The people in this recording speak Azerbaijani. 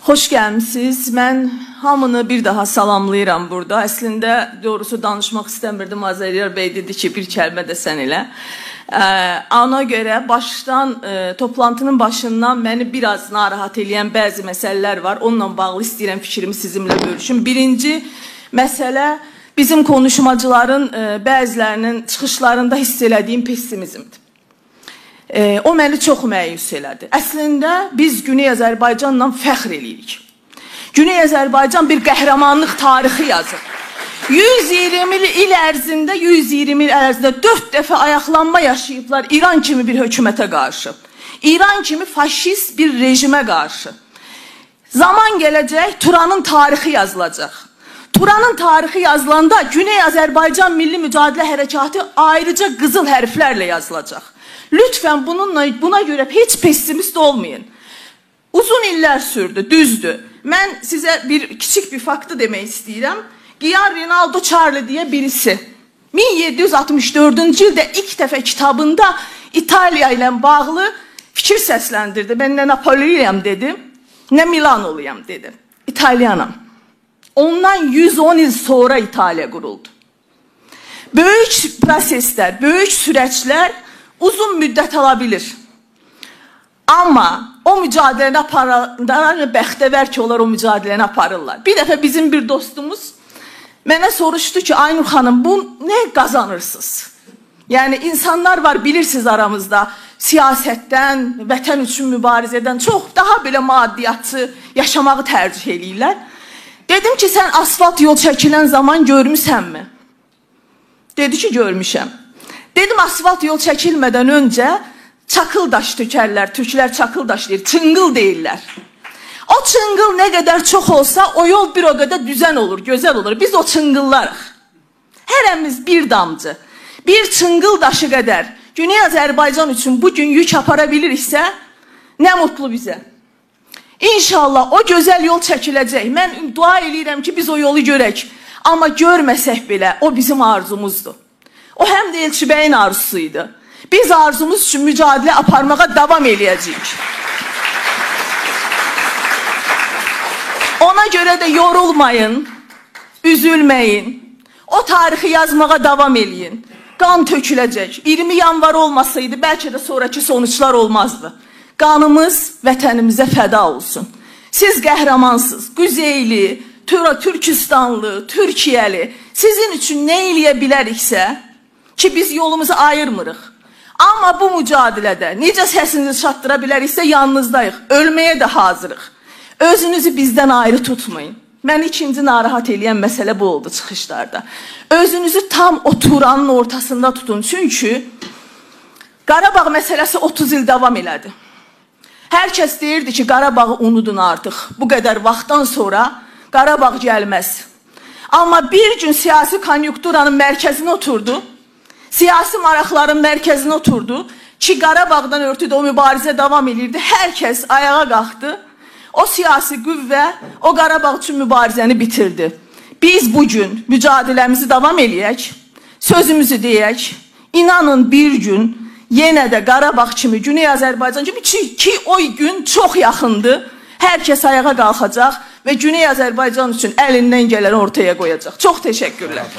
Xoş gəlmisiniz. Mən hamını bir daha salamlayıram burada. Əslində doğrusu danışmaq istəmirdim. Azəriyar bəy dedi ki, bir kəlmə də sən elə. Ona görə toplantının başından məni biraz narahat edən bəzi məsələlər var. Onunla bağlı istəyirəm fikrimi sizinlə bölüşüm. Birinci məsələ bizim konuşmacıların bəzilərinin çıxışlarında hiss elədiyim pessimizmdir. O məni çox məyus elədi. Əslində biz Güney Azərbaycanla fəxr eləyirik. Güney Azərbaycan bir qəhrəmanlıq tarixi yazır. 120 il ərzində 4 dəfə ayaqlanma yaşayıblar İran kimi bir hökumətə qarşı. İran kimi faşist bir rejimə qarşı. Zaman gələcək, Turanın tarixi yazılacaq. Turanın tarixi yazılanda Güney Azərbaycan Milli Mücadilə Hərəkatı ayrıca qızıl hərflərlə yazılacaq. Lütfən buna görə heç pessimist olmayın. Uzun illər sürdü, düzdür. Mən sizə kiçik bir faktı demək istəyirəm. Gian Rinaldo Charlie deyə birisi 1764-cü ildə ilk dəfə kitabında İtaliya ilə bağlı fikir səsləndirdi. Mən nə Napoliyam dedim, nə Milanoluyam dedim. İtalyanam. Ondan 110 il sonra İtaliya quruldu. Böyük proseslər, böyük sürəclər uzun müddət ala bilir. Amma o mücadeləni aparanlar bəxtəvər ki, onlar o mücadeləni aparırlar. Bir dəfə bizim bir dostumuz mənə soruşdu ki, Aynur xanım, bu nə qazanırsınız? Yəni, insanlar var, bilirsiniz aramızda, siyasətdən, vətən üçün mübarizədən çox daha belə maddiyatçı yaşamağı tərcih eləyirlər. Dedim ki, sən asfalt yol çəkilən zaman görmüsənmi? Dedi ki, görmüşəm. Dedim, asfalt yol çəkilmədən öncə çakıl daş tökərlər, türklər çakıl daş deyir, çıngıl deyirlər. O çıngıl nə qədər çox olsa, o yol bir o qədər düzən olur, gözəl olur. Biz o çıngıllarıq. Hərəmiz bir damcı, bir çıngıl daşı qədər Güney Azərbaycan üçün bugün yük apara biliriksə, nə mutlu bizə. İnşallah o gözəl yol çəkiləcək. Mən dua eləyirəm ki, biz o yolu görək. Amma görməsək belə, o bizim arzumuzdur. O həm də Elçi bəyin arzusuydu. Biz arzumuz üçün mücadilə aparmağa davam eləyəcəyik. Ona görə də yorulmayın, üzülməyin. O tarixi yazmağa davam eləyin. Qan töküləcək. 20 yanvar olmasaydı, bəlkə də sonraki sonuçlar olmazdı. Qanımız vətənimizə fəda olsun. Siz qəhrəmansınız. Quzeyli, Türkistanlı, Türkiyəli. Sizin üçün nə eləyə biləriksə, ki biz yolumuzu ayırmırıq. Amma bu mücadilədə necə səsinizi çatdıra biləriksə yanınızdayıq. Ölməyə də hazırıq. Özünüzü bizdən ayrı tutmayın. Mən ikinci narahat eləyən məsələ bu oldu çıxışlarda. Özünüzü tam o Turanın ortasında tutun. Çünki Qarabağ məsələsi 30 il davam elədi. Hər kəs deyirdi ki, Qarabağı unudun artıq. Bu qədər vaxtdan sonra Qarabağ gəlməz. Amma bir gün siyasi konjunkturanın mərkəzinə oturdu. Siyasi maraqların mərkəzinə oturdu ki, Qarabağdan örtüdə o mübarizə davam edirdi. Hər kəs ayağa qalxdı. O siyasi qüvvə o Qarabağ üçün mübarizəni bitirdi. Biz bugün mücadiləmizi davam eləyək, sözümüzü deyək. İnanın bir gün yenə də Qarabağ kimi, Güney Azərbaycan kimi ki, o gün çox yaxındır. Hər kəs ayağa qalxacaq və Güney Azərbaycan üçün əlindən gələni ortaya qoyacaq. Çox təşəkkürlər.